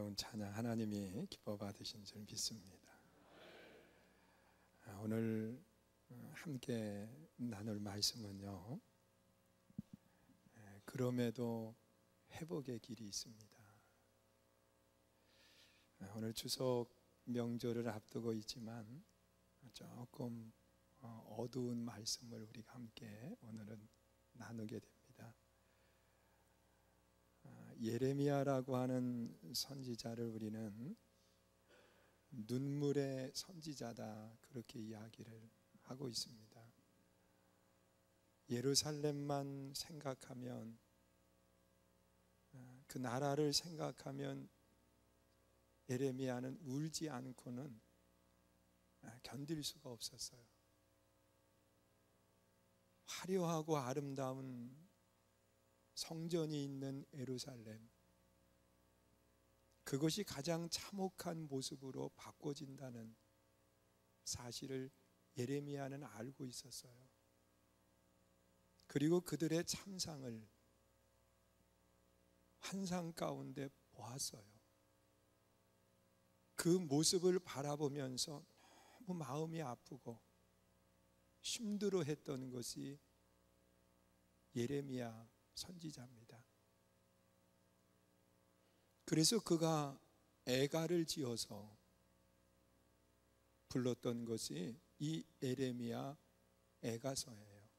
아름다운 찬양 하나님이 기뻐 받으신 줄 믿습니다. 오늘 함께 나눌 말씀은요, 그럼에도 회복의 길이 있습니다. 오늘 추석 명절을 앞두고 있지만 조금 어두운 말씀을 우리가 함께 오늘은 나누게 됩니다. 예레미야라고 하는 선지자를 우리는 눈물의 선지자다, 그렇게 이야기를 하고 있습니다. 예루살렘만 생각하면, 그 나라를 생각하면 예레미야는 울지 않고는 견딜 수가 없었어요. 화려하고 아름다운 성전이 있는 예루살렘, 그것이 가장 참혹한 모습으로 바꿔진다는 사실을 예레미야는 알고 있었어요. 그리고 그들의 참상을 환상 가운데 보았어요. 그 모습을 바라보면서 너무 마음이 아프고 힘들어했던 것이 예레미야 선지자입니다. 그래서 그가 애가를 지어서 불렀던 것이 이 예레미야 애가서예요.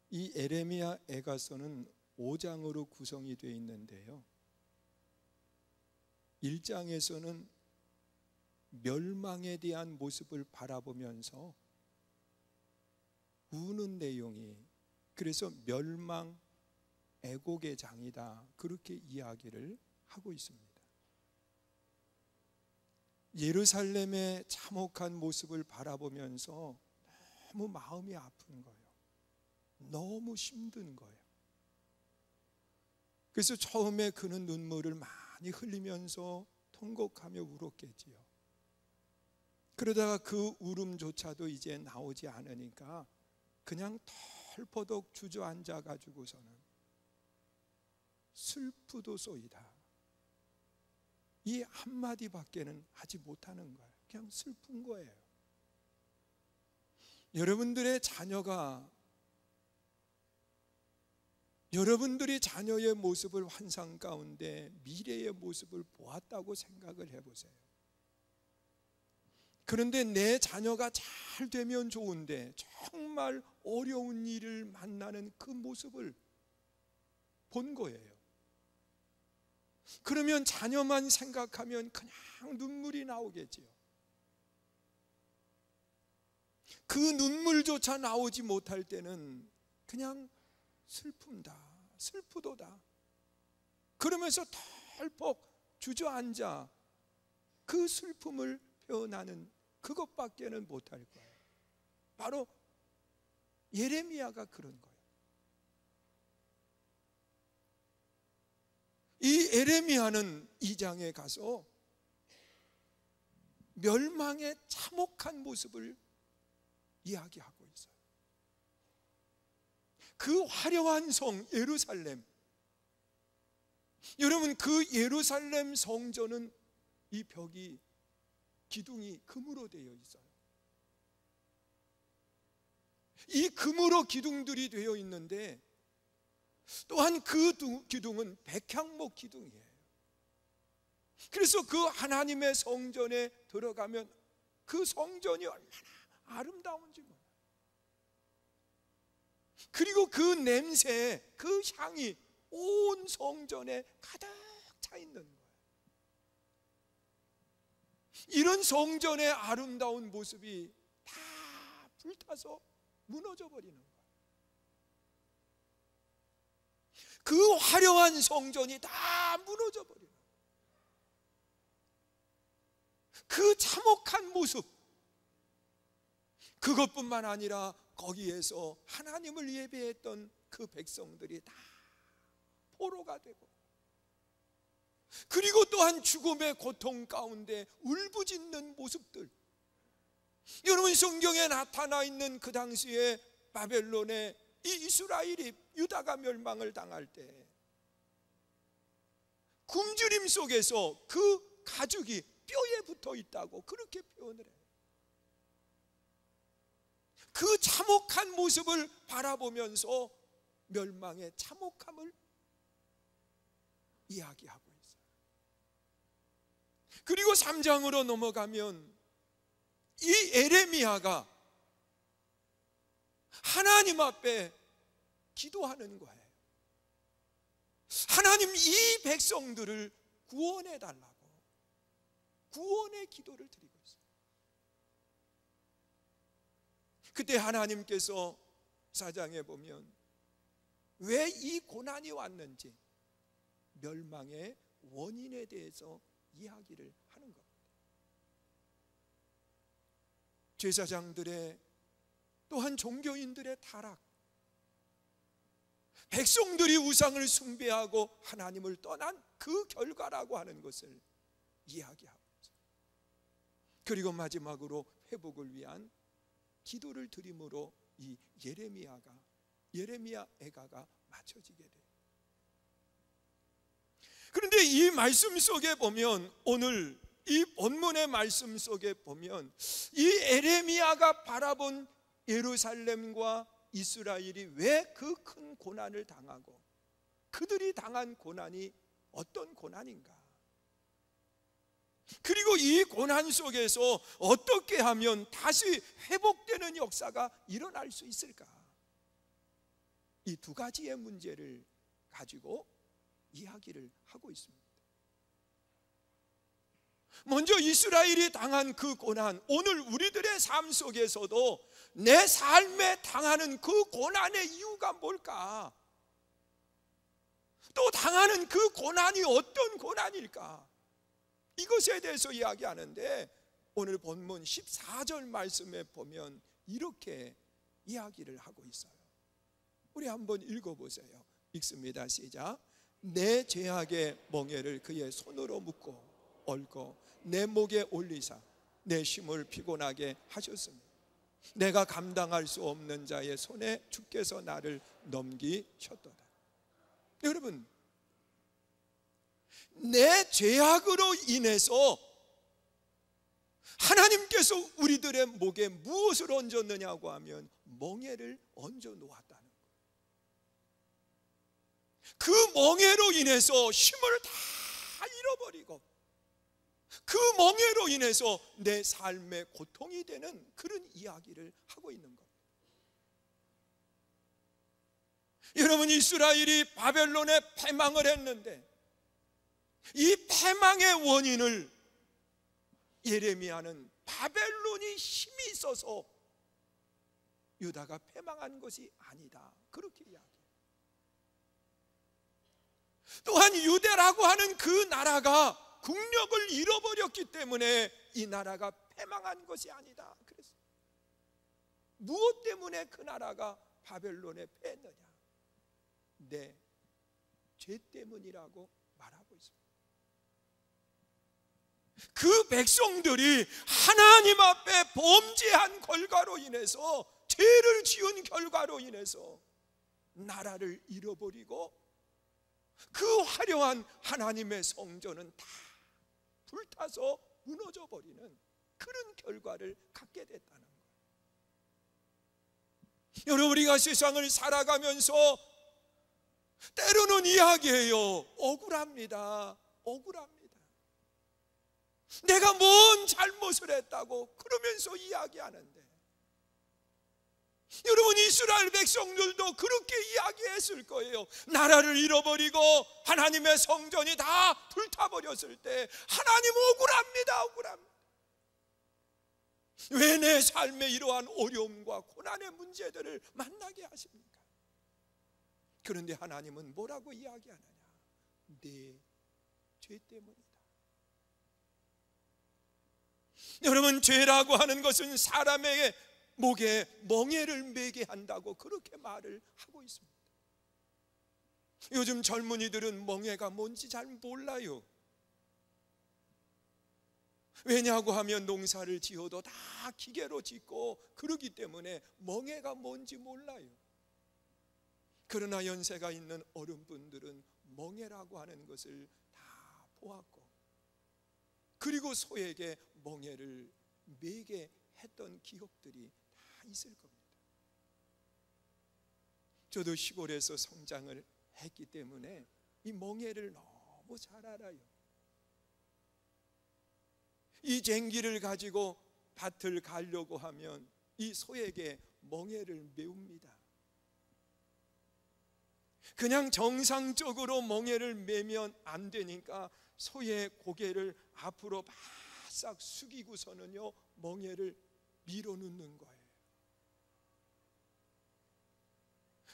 이 예레미야 애가서는 5장으로 구성이 되어 있는데요, 1장에서는 멸망에 대한 모습을 바라보면서 우는 내용이, 그래서 멸망 애곡의 장이다, 그렇게 이야기를 하고 있습니다. 예루살렘의 참혹한 모습을 바라보면서 너무 마음이 아픈 거예요. 너무 힘든 거예요. 그래서 처음에 그는 눈물을 많이 흘리면서 통곡하며 울었겠지요. 그러다가 그 울음조차도 이제 나오지 않으니까 그냥 털퍼덕 주저앉아 가지고서는 슬프도소이다, 이 한마디밖에는 하지 못하는 거예요. 그냥 슬픈 거예요. 여러분들의 자녀가, 여러분들이 자녀의 모습을 환상 가운데 미래의 모습을 보았다고 생각을 해보세요. 그런데 내 자녀가 잘 되면 좋은데 정말 어려운 일을 만나는 그 모습을 본 거예요. 그러면 자녀만 생각하면 그냥 눈물이 나오겠지요. 그 눈물조차 나오지 못할 때는 그냥 슬픔다, 슬프도다, 그러면서 털퍽 주저앉아 그 슬픔을 표현하는 그것밖에는 못할 거예요. 바로 예레미야가 그런 거예요. 이 예레미야는 2장에 가서 멸망의 참혹한 모습을 이야기하고 있어요. 그 화려한 성 예루살렘, 여러분, 그 예루살렘 성전은 이 벽이, 기둥이 금으로 되어 있어요. 이 금으로 기둥들이 되어 있는데 또한 그 기둥은 백향목 기둥이에요. 그래서 그 하나님의 성전에 들어가면 그 성전이 얼마나 아름다운지 몰라요. 그리고 그 냄새, 그 향이 온 성전에 가득 차 있는 거예요. 이런 성전의 아름다운 모습이 다 불타서 무너져 버리는 거예요. 그 화려한 성전이 다 무너져 버리는 거예요. 그 참혹한 모습, 그것뿐만 아니라 거기에서 하나님을 예배했던 그 백성들이 다 포로가 되고, 그리고 또한 죽음의 고통 가운데 울부짖는 모습들, 여러분, 성경에 나타나 있는 그 당시에 바벨론의 이 이스라엘이, 유다가 멸망을 당할 때 굶주림 속에서 그 가죽이 뼈에 붙어 있다고 그렇게 표현을 해요. 그 참혹한 모습을 바라보면서 멸망의 참혹함을 이야기하고 있어요. 그리고 3장으로 넘어가면 이 에레미야가 하나님 앞에 기도하는 거예요. 하나님, 이 백성들을 구원해 달라고 구원의 기도를 드리고 있어요. 그때 하나님께서 4장에 보면 왜 이 고난이 왔는지 멸망의 원인에 대해서 이야기를 하는 겁니다. 제사장들의 또한 종교인들의 타락, 백성들이 우상을 숭배하고 하나님을 떠난 그 결과라고 하는 것을 이야기하고 있어요. 그리고 마지막으로 회복을 위한 기도를 드림으로 이 예레미야 애가가 맞춰지게 돼요. 그런데 이 말씀 속에 보면, 오늘 이 본문의 말씀 속에 보면 이 에레미야가 바라본 예루살렘과 이스라엘이 왜 그 큰 고난을 당하고 그들이 당한 고난이 어떤 고난인가, 그리고 이 고난 속에서 어떻게 하면 다시 회복되는 역사가 일어날 수 있을까, 이 두 가지의 문제를 가지고 이야기를 하고 있습니다. 먼저 이스라엘이 당한 그 고난, 오늘 우리들의 삶 속에서도 내 삶에 당하는 그 고난의 이유가 뭘까? 또 당하는 그 고난이 어떤 고난일까? 이것에 대해서 이야기하는데, 오늘 본문 14절 말씀에 보면 이렇게 이야기를 하고 있어요. 우리 한번 읽어보세요. 읽습니다. 시작. 내 죄악의 멍에를 그의 손으로 묶고 얽어 내 목에 올리사 내 심을 피곤하게 하셨습니다. 내가 감당할 수 없는 자의 손에 주께서 나를 넘기셨도다. 여러분, 내 죄악으로 인해서 하나님께서 우리들의 목에 무엇을 얹었느냐고 하면 멍에를 얹어 놓았다는 거예요. 그 멍에로 인해서 힘을 다 잃어버리고 그 멍에로 인해서 내 삶의 고통이 되는 그런 이야기를 하고 있는 겁니다. 여러분, 이스라엘이 바벨론에 패망을 했는데 이 패망의 원인을 예레미야는 바벨론이 힘이 있어서 유다가 패망한 것이 아니다, 그렇게 이야기해요. 또한 유대라고 하는 그 나라가 국력을 잃어버렸기 때문에 이 나라가 패망한 것이 아니다, 그랬어요. 무엇 때문에 그 나라가 바벨론에 패했느냐? 내 죄 때문이라고 말하고 있습니다. 그 백성들이 하나님 앞에 범죄한 결과로 인해서, 죄를 지은 결과로 인해서 나라를 잃어버리고 그 화려한 하나님의 성전은 다 불타서 무너져 버리는 그런 결과를 갖게 됐다는 거예요. 여러분, 우리가 세상을 살아가면서 때로는 이야기해요. 억울합니다. 내가 뭔 잘못을 했다고 그러면서 이야기하는데, 여러분, 이스라엘 백성들도 그렇게 이야기했을 거예요. 나라를 잃어버리고 하나님의 성전이 다 불타버렸을 때 하나님 억울합니다. 왜 내 삶에 이러한 어려움과 고난의 문제들을 만나게 하십니까? 그런데 하나님은 뭐라고 이야기하느냐? 내 죄 때문이다. 여러분, 죄라고 하는 것은 사람에게 목에 멍에를 매게 한다고 그렇게 말을 하고 있습니다. 요즘 젊은이들은 멍에가 뭔지 잘 몰라요. 왜냐고 하면 농사를 지어도 다 기계로 짓고 그러기 때문에 멍에가 뭔지 몰라요. 그러나 연세가 있는 어른분들은 멍에라고 하는 것을 다 보았고, 그리고 소에게 멍에를 매게 했던 기억들이 다 있을 겁니다. 저도 시골에서 성장을 했기 때문에 이 멍에를 너무 잘 알아요. 이 쟁기를 가지고 밭을 가려고 하면 이 소에게 멍에를 메웁니다. 그냥 정상적으로 멍에를 매면 안 되니까 소의 고개를 앞으로 바싹 숙이고서는요 멍에를 밀어넣는 거예요.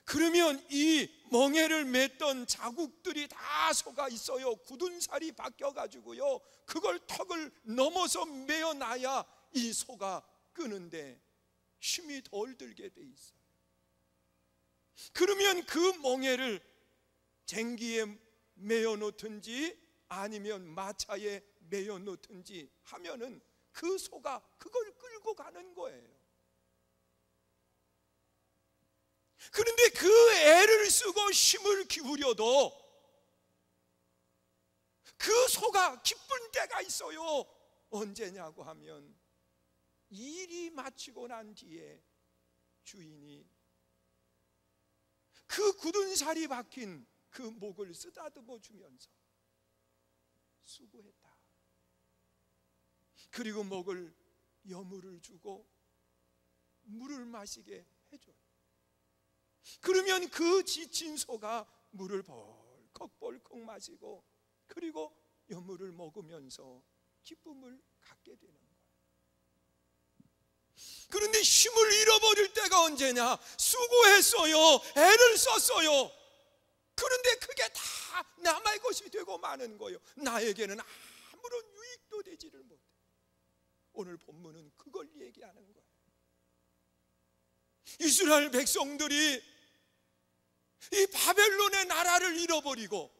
그러면 이 멍에를 맸던 자국들이 다 속아 있어요. 굳은 살이 바뀌어가지고요 그걸 턱을 넘어서 메어놔야 이 소가 끄는데 힘이 덜 들게 돼 있어요. 그러면 그 멍에를 쟁기에 메어 놓든지 아니면 마차에 메어 놓든지 하면은 그 소가 그걸 끌고 가는 거예요. 그런데 그 애를 쓰고 힘을 기울여도 그 소가 기쁜 때가 있어요. 언제냐고 하면 일이 마치고 난 뒤에 주인이 그 굳은 살이 박힌 그 목을 쓰다듬어 주면서 수고했다. 그리고 목을 여물을 주고 물을 마시게 해줘요. 그러면 그 지친 소가 물을 벌컥벌컥 마시고 그리고 여물을 먹으면서 기쁨을 갖게 되는 거예요. 그런데 힘을 잃어버릴 때가 언제냐? 수고했어요. 애를 썼어요. 그런데 그게 다 남의 것이 되고 마는 거예요. 나에게는 아무런 유익도 되지를 못해. 오늘 본문은 그걸 얘기하는 거예요. 이스라엘 백성들이 이 바벨론의 나라를 잃어버리고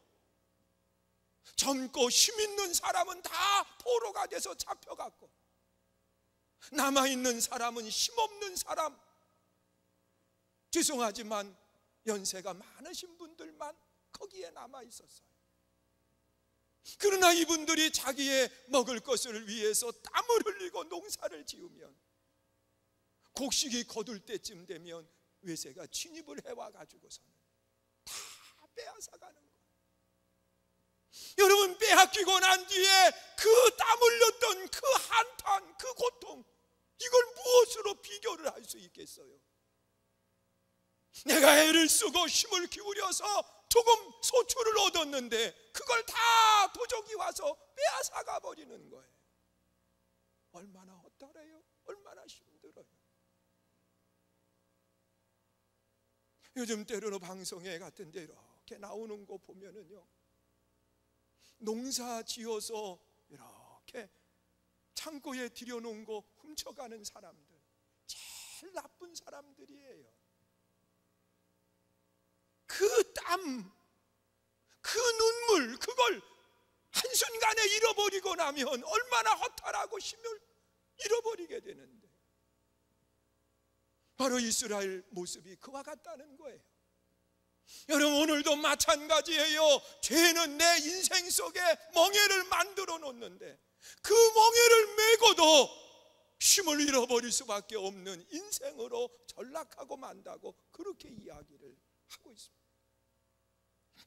젊고 힘 있는 사람은 다 포로가 돼서 잡혀갔고 남아있는 사람은 힘없는 사람, 죄송하지만 연세가 많으신 분들만 거기에 남아있었어요. 그러나 이분들이 자기의 먹을 것을 위해서 땀을 흘리고 농사를 지으면 곡식이 거둘 때쯤 되면 외세가 침입을 해와가지고서는 다 빼앗아가는 거예요. 여러분, 빼앗기고 난 뒤에 그 땀 흘렸던 그 한탄, 그 고통, 이걸 무엇으로 비교를 할 수 있겠어요? 내가 애를 쓰고 힘을 기울여서 조금 소출을 얻었는데 그걸 다 도적이 와서 빼앗아가 버리는 거예요. 얼마나 허탈해요? 얼마나 힘들어요? 요즘 때로는 방송에 같은 데 이렇게 나오는 거 보면은요, 농사 지어서 이렇게 창고에 들여놓은 거 훔쳐가는 사람들, 제일 나쁜 사람들이에요. 그 땀, 그 눈물, 그걸 한순간에 잃어버리고 나면 얼마나 허탈하고 힘을 잃어버리게 되는데, 바로 이스라엘 모습이 그와 같다는 거예요. 여러분, 오늘도 마찬가지예요. 죄는 내 인생 속에 멍에를 만들어 놓는데 그 멍에를 메고도 힘을 잃어버릴 수밖에 없는 인생으로 전락하고 만다고 그렇게 이야기를 하고 있습니다.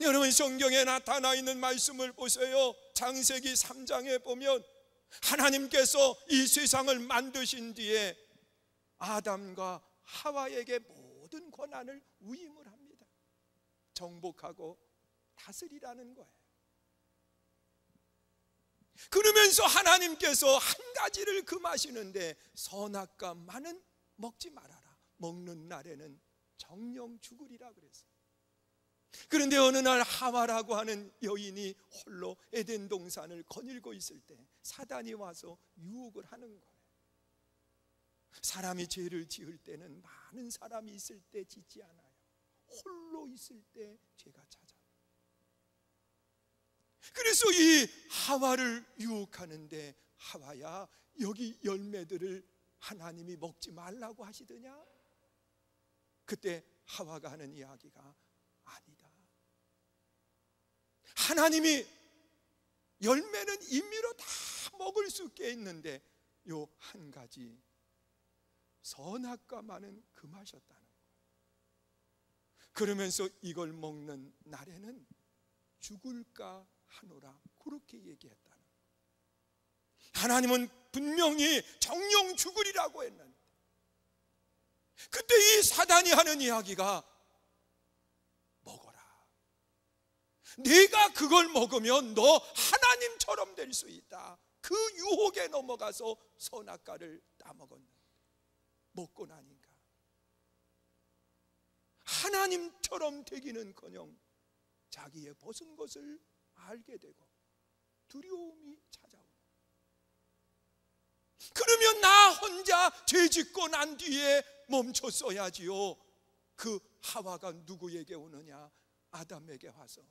여러분, 성경에 나타나 있는 말씀을 보세요. 창세기 3장에 보면 하나님께서 이 세상을 만드신 뒤에 아담과 하와에게 모든 권한을 위임을 합니다. 정복하고 다스리라는 거예요. 그러면서 하나님께서 한 가지를 금하시는데, 선악과 많은 먹지 말아라. 먹는 날에는 정령 죽으리라 그랬어요. 그런데 어느 날 하와라고 하는 여인이 홀로 에덴 동산을 거닐고 있을 때 사단이 와서 유혹을 하는 거예요. 사람이 죄를 지을 때는 많은 사람이 있을 때 짓지 않아요. 홀로 있을 때 죄가 찾아와요. 그래서 이 하와를 유혹하는데, 하와야, 여기 열매들을 하나님이 먹지 말라고 하시더냐? 그때 하와가 하는 이야기가, 아니다, 하나님이 열매는 임의로 다 먹을 수 있게 있는데 요 한 가지 선악과만은 금하셨다는 거예요. 그러면서 이걸 먹는 날에는 죽을까 하노라, 그렇게 얘기했다는 거예요. 하나님은 분명히 정령 죽으리라고 했는데, 그때 이 사단이 하는 이야기가 먹어라, 네가 그걸 먹으면 너 하나님처럼 될 수 있다. 그 유혹에 넘어가서 선악과를 따먹었는데 먹고 나니까 하나님처럼 되기는커녕 자기의 벗은 것을 알게 되고 두려움이 찾아오는. 그러면 나 혼자 죄짓고 난 뒤에 멈췄어야지요. 그 하와가 누구에게 오느냐? 아담에게 와서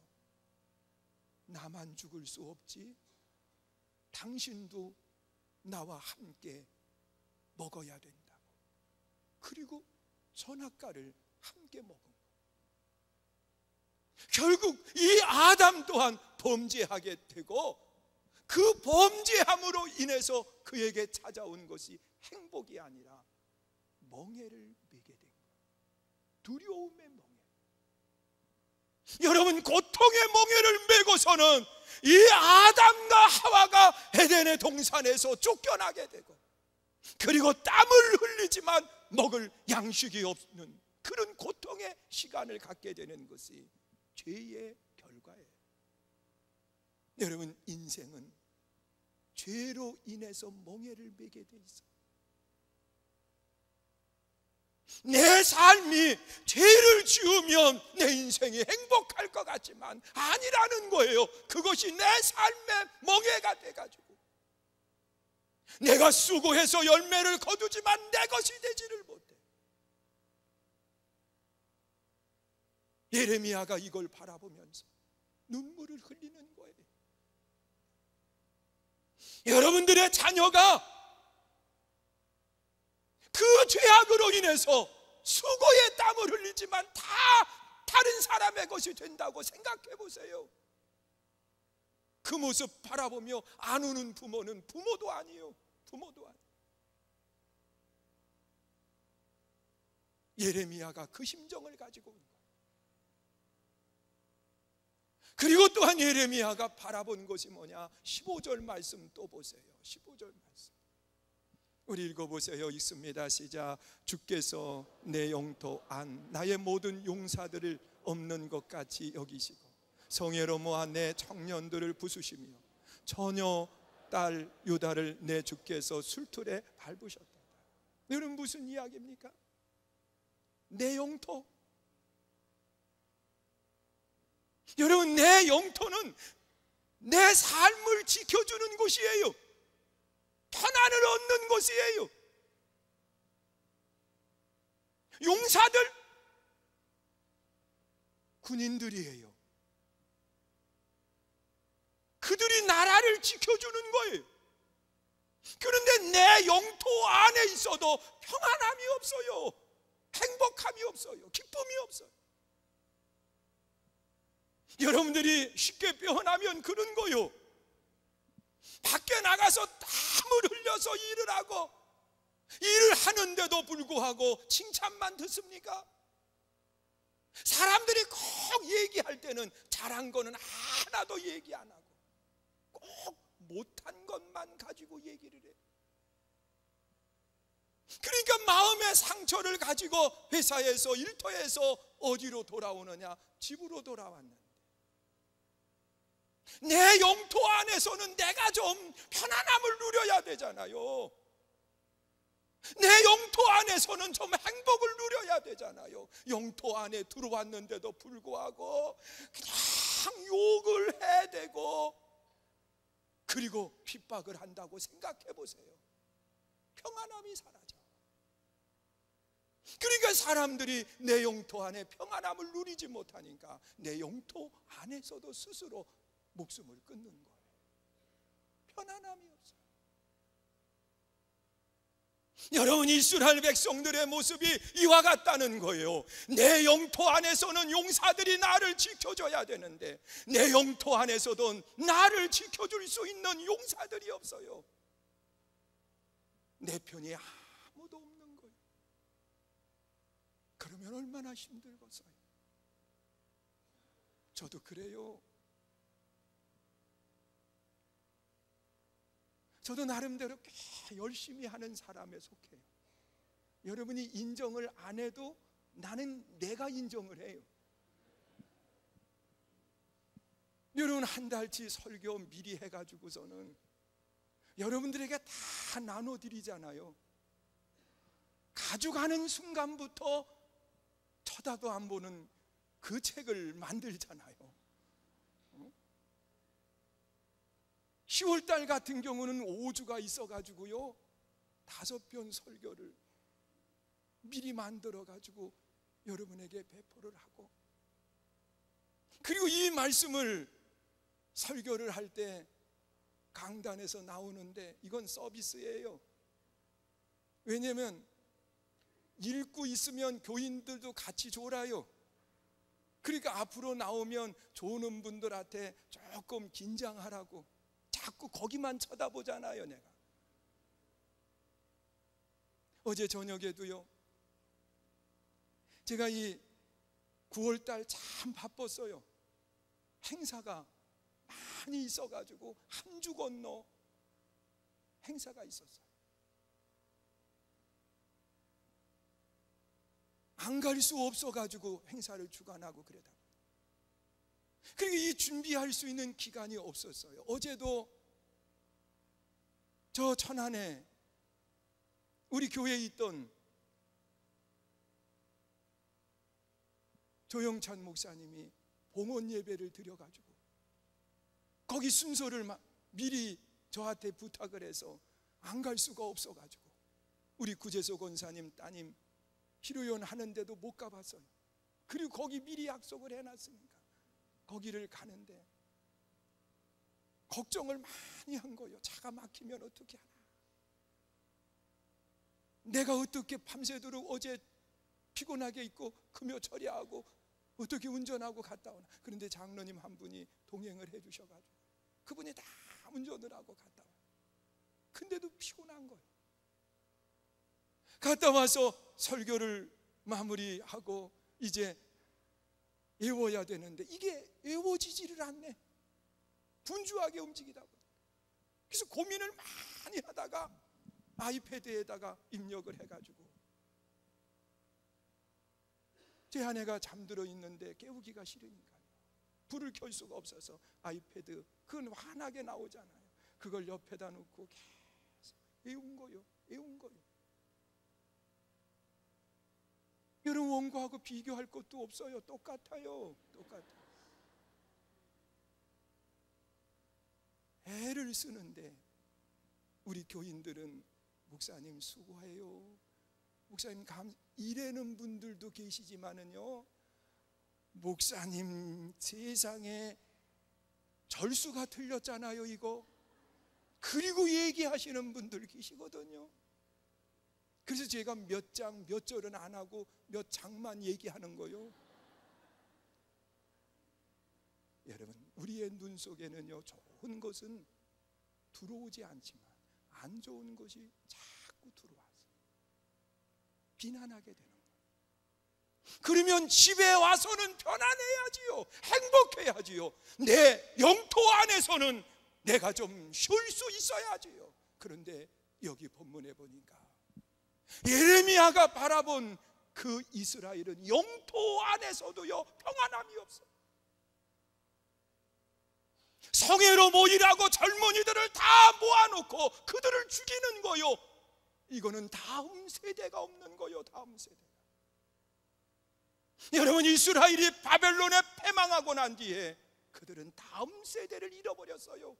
나만 죽을 수 없지? 당신도 나와 함께 먹어야 된다고. 그리고 선악과를 함께 먹은 것. 결국 이 아담 또한 범죄하게 되고, 그 범죄함으로 인해서 그에게 찾아온 것이 행복이 아니라 멍에를 매게 된 거예요. 두려움의 멍에. 여러분, 고통의 멍에를 메고서는 이 아담과 하와가 에덴의 동산에서 쫓겨나게 되고, 그리고 땀을 흘리지만 먹을 양식이 없는 그런 고통의 시간을 갖게 되는 것이 죄의 결과예요. 여러분, 인생은 죄로 인해서 멍에를 매게 돼 있어요. 내 삶이 죄를 지으면 내 인생이 행복할 것 같지만 아니라는 거예요. 그것이 내 삶의 멍에가 돼가지고 내가 수고해서 열매를 거두지만 내 것이 되지를 못해. 예레미야가 이걸 바라보면서 눈물을 흘리는 거예요. 여러분들의 자녀가 그 죄악으로 인해서 수고의 땀을 흘리지만 다 다른 사람의 것이 된다고 생각해 보세요. 그 모습 바라보며 안 우는 부모는 부모도 아니에요. 부모도 아니에요. 예레미야가 그 심정을 가지고 온 거예요. 그리고 또한 예레미야가 바라본 것이 뭐냐? 15절 말씀 또 보세요. 15절 말씀 우리 읽어보세요. 읽습니다. 시작. 주께서 내 영토 안 나의 모든 용사들을 없는 것 같이 여기시고 성회로 모아 내 청년들을 부수시며 처녀 딸 유다를 내 주께서 술틀에 밟으셨다. 여러분, 무슨 이야기입니까? 내 영토. 여러분, 내 영토는 내 삶을 지켜주는 곳이에요. 편안을 얻는 곳이에요. 용사들, 군인들이에요. 그들이 나라를 지켜주는 거예요. 그런데 내 영토 안에 있어도 평안함이 없어요. 행복함이 없어요. 기쁨이 없어요. 여러분들이 쉽게 표현하면 그런 거요. 밖에 나가서 땀을 흘려서 일을 하고 일을 하는데도 불구하고 칭찬만 듣습니까? 사람들이 꼭 얘기할 때는 잘한 거는 하나도 얘기 안 하고 꼭 못한 것만 가지고 얘기를 해요. 그러니까 마음의 상처를 가지고 회사에서 일터에서 어디로 돌아오느냐? 집으로 돌아왔는데 내 영토 안에서는 내가 좀 편안함을 누려야 되잖아요. 내 영토 안에서는 좀 행복을 누려야 되잖아요. 영토 안에 들어왔는데도 불구하고 그냥 욕을 해대고 그리고 핍박을 한다고 생각해 보세요. 평안함이 사라져. 그러니까 사람들이 내 영토 안에 평안함을 누리지 못하니까 내 영토 안에서도 스스로 목숨을 끊는 거예요. 편안함이 없어요. 여러분, 이스라엘 백성들의 모습이 이와 같다는 거예요. 내 영토 안에서는 용사들이 나를 지켜줘야 되는데 내 영토 안에서도 나를 지켜줄 수 있는 용사들이 없어요. 내 편이 아무도 없는 거예요. 그러면 얼마나 힘들겠어요. 저도 그래요. 저도 나름대로 꽤 열심히 하는 사람에 속해요. 여러분이 인정을 안 해도 나는 내가 인정을 해요. 여러분, 한 달치 설교 미리 해가지고서는 여러분들에게 다 나눠드리잖아요. 가져가는 순간부터 쳐다도 안 보는 그 책을 만들잖아요. 10월달 같은 경우는 5주가 있어가지고요 5편 설교를 미리 만들어가지고 여러분에게 배포를 하고, 그리고 이 말씀을 설교를 할 때 강단에서 나오는데 이건 서비스예요. 왜냐하면 읽고 있으면 교인들도 같이 졸아요. 그러니까 앞으로 나오면 조는 분들한테 조금 긴장하라고 자꾸 거기만 쳐다보잖아요. 내가 어제 저녁에도요, 제가 이 9월달 참 바빴어요. 행사가 많이 있어가지고 한 주 건너 행사가 있었어요. 안 갈 수 없어가지고 행사를 주관하고 그러다. 그리고 이 준비할 수 있는 기간이 없었어요. 어제도 저 천안에 우리 교회에 있던 조영찬 목사님이 봉헌 예배를 드려가지고 거기 순서를 미리 저한테 부탁을 해서 안 갈 수가 없어가지고 우리 구재석 권사님 따님 희로연 하는데도 못 가봤어요. 그리고 거기 미리 약속을 해놨으니까 거기를 가는데 걱정을 많이 한 거예요. 차가 막히면 어떻게 하나, 내가 어떻게 밤새도록 어제 피곤하게 있고 금요 처리하고 어떻게 운전하고 갔다 오나. 그런데 장로님 한 분이 동행을 해주셔가지고 그분이 다 운전을 하고 갔다 와요. 근데도 피곤한 거예요. 갔다 와서 설교를 마무리하고 이제 외워야 되는데 이게 외워지지를 않네. 분주하게 움직이다 보니까. 그래서 고민을 많이 하다가 아이패드에다가 입력을 해가지고 제 아내가 잠들어 있는데 깨우기가 싫으니까요. 불을 켤 수가 없어서 아이패드 그건 환하게 나오잖아요. 그걸 옆에다 놓고 계속 외운 거요. 여러분, 원고하고 비교할 것도 없어요. 똑같아요. 애를 쓰는데 우리 교인들은 목사님 수고해요, 목사님 이래는 분들도 계시지만은요, 목사님 세상에 절수가 틀렸잖아요 이거, 그리고 얘기하시는 분들 계시거든요. 그래서 제가 몇 장 몇 절은 안 하고 몇 장만 얘기하는 거요. 여러분, 우리의 눈 속에는요 좋은 것은 들어오지 않지만 안 좋은 것이 자꾸 들어와서 비난하게 되는 거예요. 그러면 집에 와서는 편안해야지요, 행복해야지요. 내 영토 안에서는 내가 좀 쉴 수 있어야지요. 그런데 여기 본문에 보니까 예레미야가 바라본 그 이스라엘은 영토 안에서도요 평안함이 없어요. 성회로 모이라고 젊은이들을 다 모아놓고 그들을 죽이는 거요. 이거는 다음 세대가 없는 거요. 다음 세대가. 여러분, 이스라엘이 바벨론에 패망하고 난 뒤에 그들은 다음 세대를 잃어버렸어요.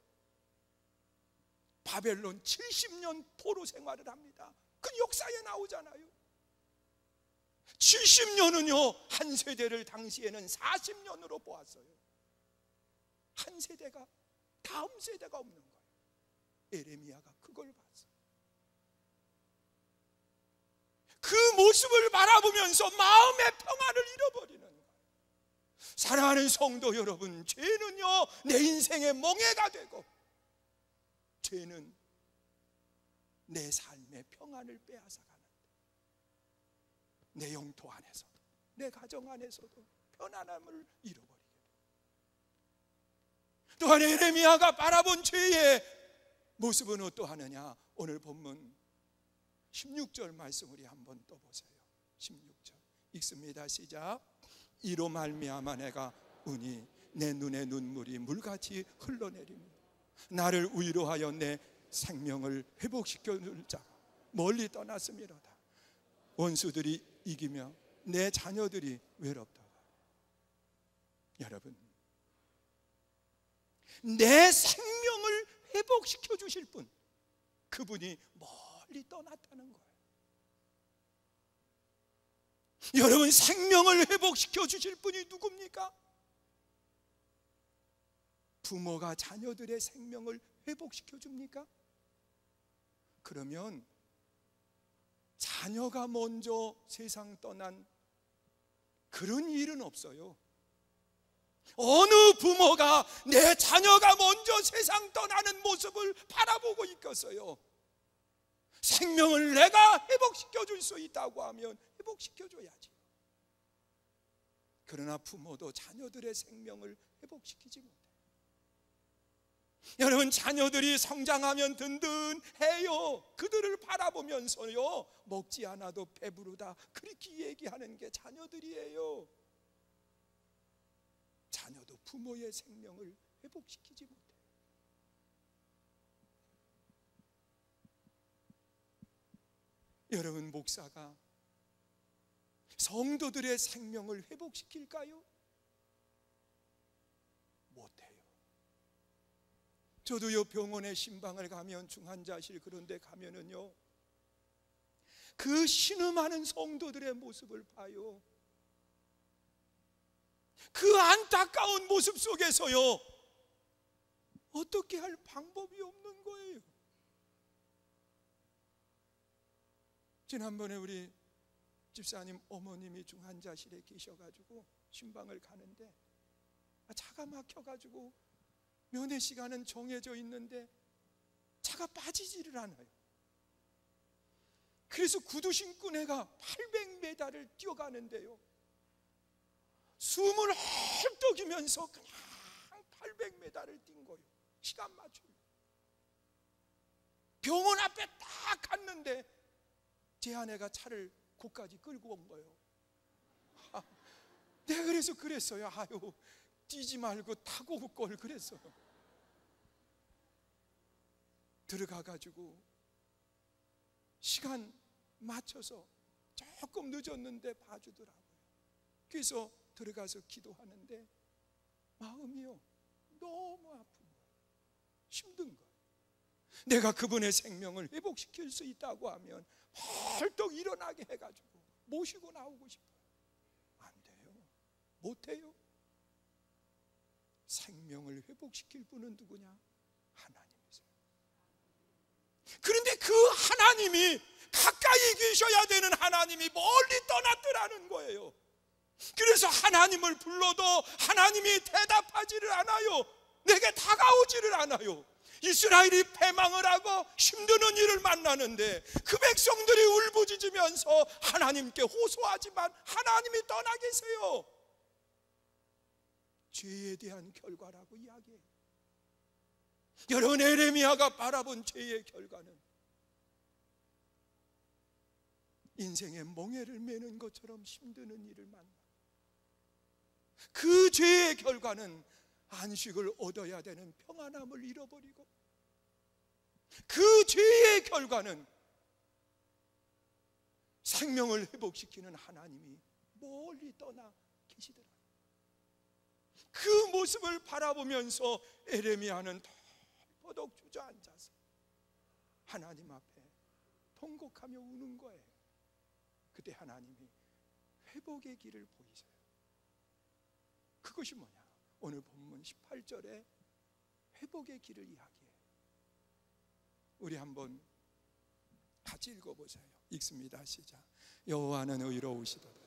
바벨론 70년 포로 생활을 합니다. 그 역사에 나오잖아요. 70년은요 한 세대를 당시에는 40년으로 보았어요. 한 세대가 다음 세대가 없는 거예요. 예레미야가 그걸 봤어요. 그 모습을 바라보면서 마음의 평안을 잃어버리는 거예요. 사랑하는 성도 여러분, 죄는요 내 인생의 멍해가 되고, 죄는 내 삶의 평안을 빼앗아가는데, 내 영토 안에서도 내 가정 안에서도 편안함을 잃어버리게 돼요. 또한 에레미야가 바라본 죄의 모습은 어떠하느냐? 오늘 본문 16절 말씀 우리 한번 떠보세요. 16절 읽습니다. 시작. 이로 말미암아 내가 우니 내 눈에 눈물이 물같이 흘러내리며 나를 위로하여 내 생명을 회복시켜 줄 자가 멀리 떠났음이로다. 원수들이 이기며 내 자녀들이 외롭도다. 여러분, 내 생명을 회복시켜 주실 분, 그분이 멀리 떠났다는 거예요. 여러분, 생명을 회복시켜 주실 분이 누굽니까? 부모가 자녀들의 생명을 회복시켜 줍니까? 그러면 자녀가 먼저 세상 떠난 그런 일은 없어요. 어느 부모가 내 자녀가 먼저 세상 떠나는 모습을 바라보고 있겠어요? 생명을 내가 회복시켜 줄 수 있다고 하면 회복시켜 줘야지. 그러나 부모도 자녀들의 생명을 회복시키지 못해요. 여러분, 자녀들이 성장하면 든든해요. 그들을 바라보면서요 먹지 않아도 배부르다 그렇게 얘기하는 게 자녀들이에요. 자녀도 부모의 생명을 회복시키지 못해요. 여러분, 목사가 성도들의 생명을 회복시킬까요? 못해요. 저도요 병원에 신방을 가면, 중환자실 그런 데 가면은요 그 신음하는 성도들의 모습을 봐요. 그 안타까운 모습 속에서요 어떻게 할 방법이 없는 거예요. 지난번에 우리 집사님 어머님이 중환자실에 계셔가지고 신방을 가는데 차가 막혀가지고 면회 시간은 정해져 있는데 차가 빠지지를 않아요. 그래서 구두 신고 내가 800m를 뛰어가는데요 숨을 헐떡이면서 그냥 800m를 뛴 거예요. 시간 맞추려. 병원 앞에 딱 갔는데 제 아내가 차를 거기까지 끌고 온 거예요. 내가 그래서 그랬어요. 아유, 뛰지 말고 타고 올 걸 그랬어요. 들어가가지고 시간 맞춰서 조금 늦었는데 봐주더라고요. 그래서 들어가서 기도하는데 마음이요 너무 아픈 거예요. 힘든 거예요. 내가 그분의 생명을 회복시킬 수 있다고 하면 벌떡 일어나게 해가지고 모시고 나오고 싶어요. 안 돼요. 못해요. 생명을 회복시킬 분은 누구냐? 하나님이세요. 그런데 그 하나님이 가까이 계셔야 되는 하나님이 멀리 떠났더라는 거예요. 그래서 하나님을 불러도 하나님이 대답하지를 않아요. 내게 다가오지를 않아요. 이스라엘이 패망을 하고 힘드는 일을 만나는데 그 백성들이 울부짖으면서 하나님께 호소하지만 하나님이 떠나 계세요. 죄에 대한 결과라고 이야기해요. 여러분, 에레미야가 바라본 죄의 결과는 인생의 멍에를 매는 것처럼 힘드는 일을 만나. 그 죄의 결과는 안식을 얻어야 되는 평안함을 잃어버리고, 그 죄의 결과는 생명을 회복시키는 하나님이 멀리 떠나 계시더라. 그 모습을 바라보면서 에레미야는 덜퍼덕 주저앉아서 하나님 앞에 통곡하며 우는 거예요. 그때 하나님이 회복의 길을 보이세요. 그것이 뭐냐? 오늘 본문 18절에 회복의 길을 이야기해요. 우리 한번 같이 읽어보세요. 읽습니다. 시작. 여호와는 의로우시도다.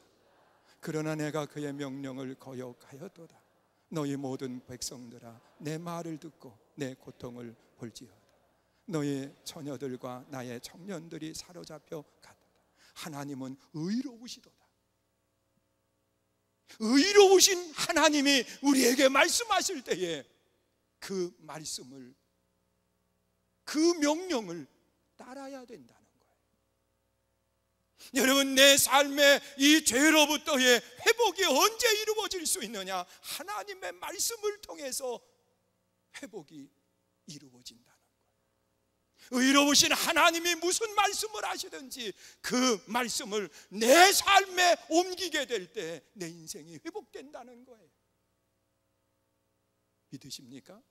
그러나 내가 그의 명령을 거역하였도다. 너희 모든 백성들아, 내 말을 듣고 내 고통을 볼지어다. 너희 처녀들과 나의 청년들이 사로잡혀 갔다. 하나님은 의로우시도다. 의로우신 하나님이 우리에게 말씀하실 때에 그 말씀을, 그 명령을 따라야 된다는 거예요. 여러분, 내 삶의 이 죄로부터의 회복이 언제 이루어질 수 있느냐? 하나님의 말씀을 통해서 회복이 이루어진다는 거예요. 의로우신 하나님이 무슨 말씀을 하시든지 그 말씀을 내 삶에 옮기게 될 때 내 인생이 회복된다는 거예요. 믿으십니까?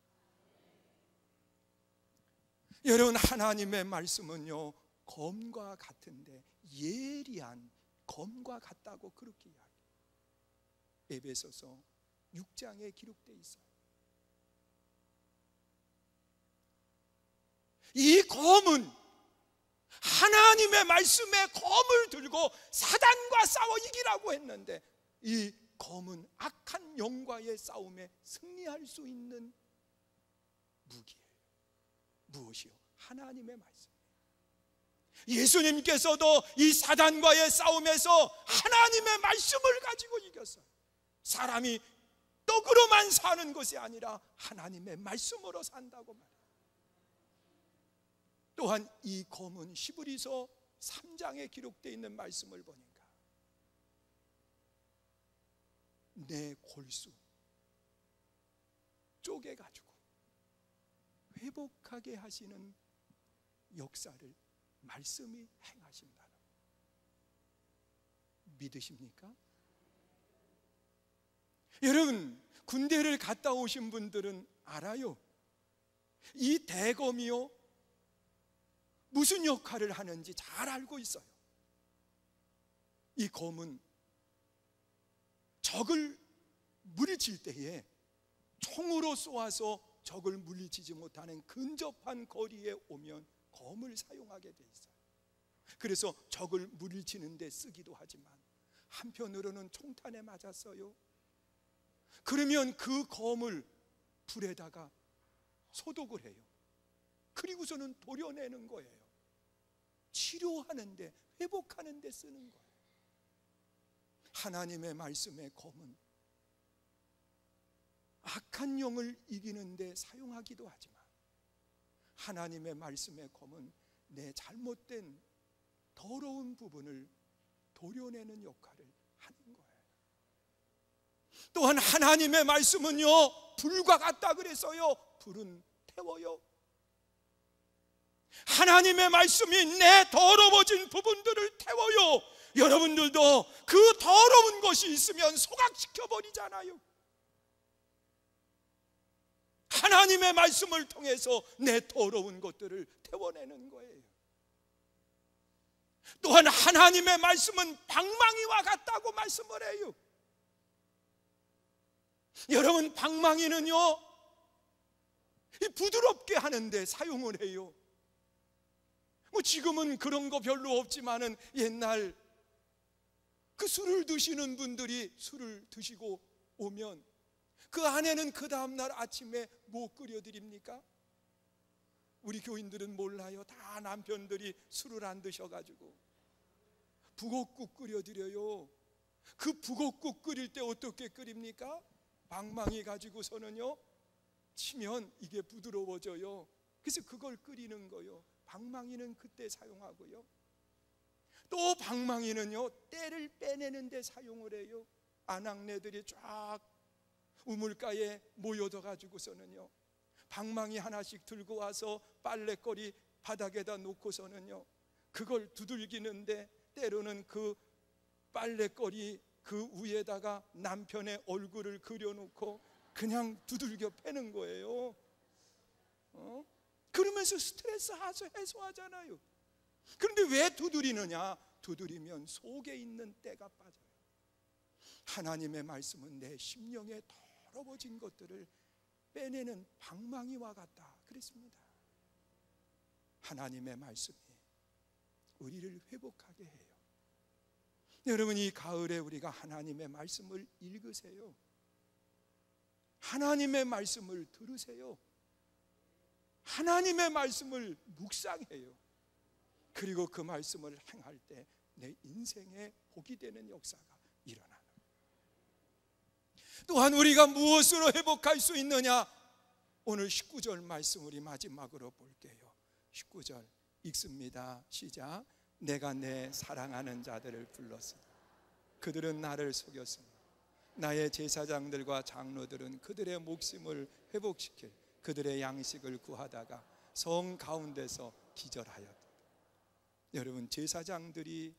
여러분, 하나님의 말씀은요, 검과 같은데 예리한 검과 같다고 그렇게 이야기해요. 에베소서 6장에 기록되어 있어요. 이 검은 하나님의 말씀의 검을 들고 사단과 싸워 이기라고 했는데, 이 검은 악한 영과의 싸움에 승리할 수 있는 무기예요. 무엇이요? 하나님의 말씀. 예수님께서도 이 사단과의 싸움에서 하나님의 말씀을 가지고 이겼어요. 사람이 떡으로만 사는 것이 아니라 하나님의 말씀으로 산다고 말해요. 또한 이 검은 히브리서 3장에 기록되어 있는 말씀을 보니까 내 골수 쪼개가지고 회복하게 하시는 역사를 말씀이 행하신다는 거예요. 믿으십니까? 여러분, 군대를 갔다 오신 분들은 알아요. 이 대검이요, 무슨 역할을 하는지 잘 알고 있어요. 이 검은 적을 물리칠 때에 총으로 쏘아서 적을 물리치지 못하는 근접한 거리에 오면 검을 사용하게 돼 있어요. 그래서 적을 물리치는 데 쓰기도 하지만 한편으로는 총탄에 맞았어요. 그러면 그 검을 불에다가 소독을 해요. 그리고서는 도려내는 거예요. 치료하는데, 회복하는데 쓰는 거예요. 하나님의 말씀의 검은 악한 영을 이기는데 사용하기도 하지만, 하나님의 말씀의 검은 내 잘못된 더러운 부분을 도려내는 역할을 하는 거예요. 또한 하나님의 말씀은요, 불과 같다 그랬어요. 불은 태워요. 하나님의 말씀이 내 더러워진 부분들을 태워요. 여러분들도 그 더러운 것이 있으면 소각시켜 버리잖아요. 하나님의 말씀을 통해서 내 더러운 것들을 태워내는 거예요. 또한 하나님의 말씀은 방망이와 같다고 말씀을 해요. 여러분, 방망이는요, 부드럽게 하는데 사용을 해요. 지금은 그런 거 별로 없지만은 옛날 그 술을 드시는 분들이 술을 드시고 오면 그 안에는 그 다음날 아침에 뭐 끓여드립니까? 우리 교인들은 몰라요. 다 남편들이 술을 안 드셔가지고 북엇국 끓여드려요. 그 북엇국 끓일 때 어떻게 끓입니까? 방망이 가지고서는요, 치면 이게 부드러워져요. 그래서 그걸 끓이는 거요. 방망이는 그때 사용하고요. 또 방망이는요, 때를 빼내는 데 사용을 해요. 아낙네들이 쫙 우물가에 모여져 가지고서는요, 방망이 하나씩 들고 와서 빨래거리 바닥에다 놓고서는요, 그걸 두들기는데, 때로는 그 빨래거리 그 위에다가 남편의 얼굴을 그려놓고 그냥 두들겨 패는 거예요. 그러면서 스트레스 해소하잖아요. 그런데 왜 두드리느냐? 두드리면 속에 있는 때가 빠져요. 하나님의 말씀은 내 심령에 더러워진 것들을 빼내는 방망이와 같다 그랬습니다. 하나님의 말씀이 우리를 회복하게 해요. 여러분, 이 가을에 우리가 하나님의 말씀을 읽으세요. 하나님의 말씀을 들으세요. 하나님의 말씀을 묵상해요. 그리고 그 말씀을 행할 때 내 인생에 복이 되는 역사가 일어나는 거예요. 또한 우리가 무엇으로 회복할 수 있느냐? 오늘 19절 말씀 우리 마지막으로 볼게요. 19절 읽습니다. 시작. 내가 내 사랑하는 자들을 불렀으나 그들은 나를 속였으나 나의 제사장들과 장로들은 그들의 목숨을 회복시킬 그들의 양식을 구하다가 성 가운데서 기절하였다. 여러분, 제사장들이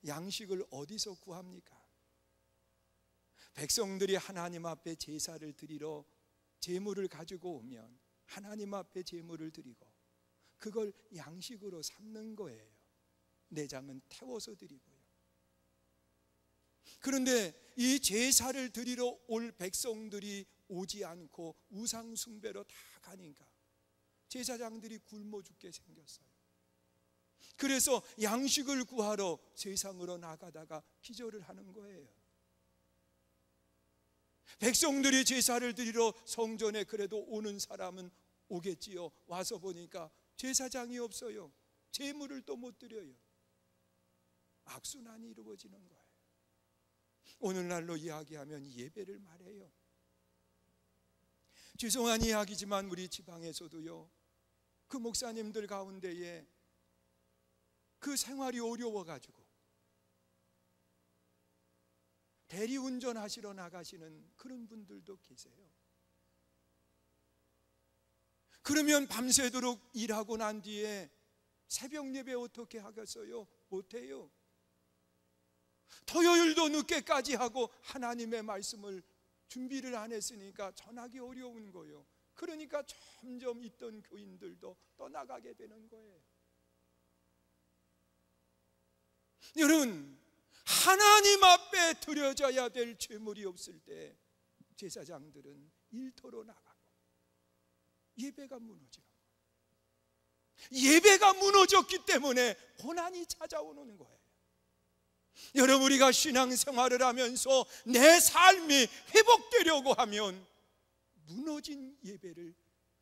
양식을 어디서 구합니까? 백성들이 하나님 앞에 제사를 드리러 제물을 가지고 오면 하나님 앞에 제물을 드리고 그걸 양식으로 삼는 거예요. 내장은 태워서 드리고요. 그런데 이 제사를 드리러 올 백성들이 오지 않고 우상 숭배로 다 가니까 제사장들이 굶어 죽게 생겼어요. 그래서 양식을 구하러 세상으로 나가다가 기절을 하는 거예요. 백성들이 제사를 드리러 성전에 그래도 오는 사람은 오겠지요. 와서 보니까 제사장이 없어요. 제물을 또 못 드려요. 악순환이 이루어지는 거예요. 오늘날로 이야기하면 예배를 말해요. 죄송한 이야기지만 우리 지방에서도요, 그 목사님들 가운데에 그 생활이 어려워가지고 대리운전 하시러 나가시는 그런 분들도 계세요. 그러면 밤새도록 일하고 난 뒤에 새벽 예배 어떻게 하겠어요? 못해요. 토요일도 늦게까지 하고 하나님의 말씀을 준비를 안 했으니까 전하기 어려운 거예요. 그러니까 점점 있던 교인들도 떠나가게 되는 거예요. 여러분, 하나님 앞에 드려져야 될 제물이 없을 때 제사장들은 일터로 나가고 예배가 무너지는 거예요. 예배가 무너졌기 때문에 고난이 찾아오는 거예요. 여러분, 우리가 신앙생활을 하면서 내 삶이 회복되려고 하면 무너진 예배를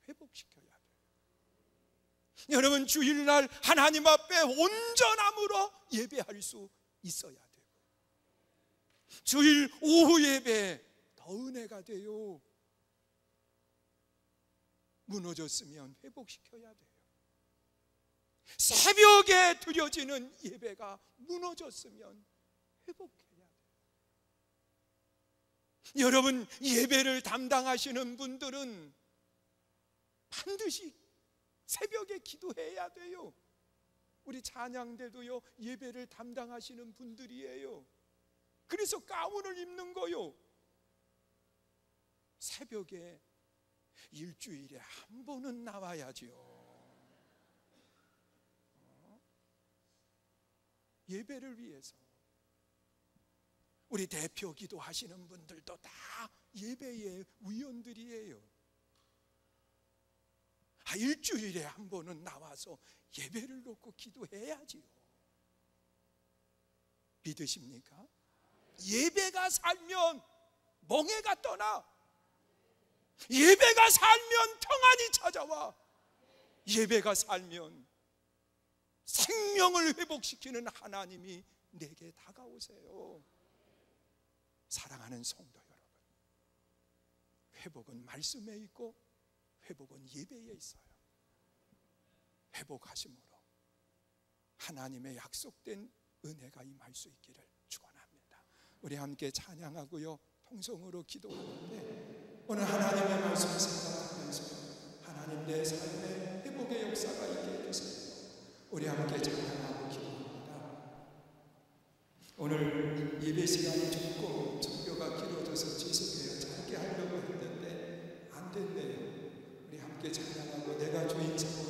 회복시켜야 돼요. 여러분, 주일날 하나님 앞에 온전함으로 예배할 수 있어야 되고 주일 오후 예배 더 은혜가 돼요. 무너졌으면 회복시켜야 돼요. 새벽에 드려지는 예배가 무너졌으면 회복해야 돼요. 여러분, 예배를 담당하시는 분들은 반드시 새벽에 기도해야 돼요. 우리 찬양대도요, 예배를 담당하시는 분들이에요. 그래서 가운을 입는 거요. 새벽에 일주일에 한 번은 나와야지요. 예배를 위해서. 우리 대표 기도하시는 분들도 다 예배의 위원들이에요. 일주일에 한 번은 나와서 예배를 놓고 기도해야지요. 믿으십니까? 예배가 살면 멍해가 떠나. 예배가 살면 평안이 찾아와. 예배가 살면 생명을 회복시키는 하나님이 내게 다가오세요. 사랑하는 성도 여러분, 회복은 말씀에 있고 회복은 예배에 있어요. 회복하심으로 하나님의 약속된 은혜가 임할 수 있기를 축원합니다. 우리 함께 찬양하고요, 통성으로 기도하는데 오늘 하나님의 말씀을 생각하면서 하나님 내 삶에 회복의 역사가 있게 해주세요. 우리 함께 찬양하고 기도합니다. 오늘 예배 시간이 조금 설교가 길어져서 죄송해요. 짧게 하려고 했는데 안 됐네요. 우리 함께 찬양하고 내가 주인 삼고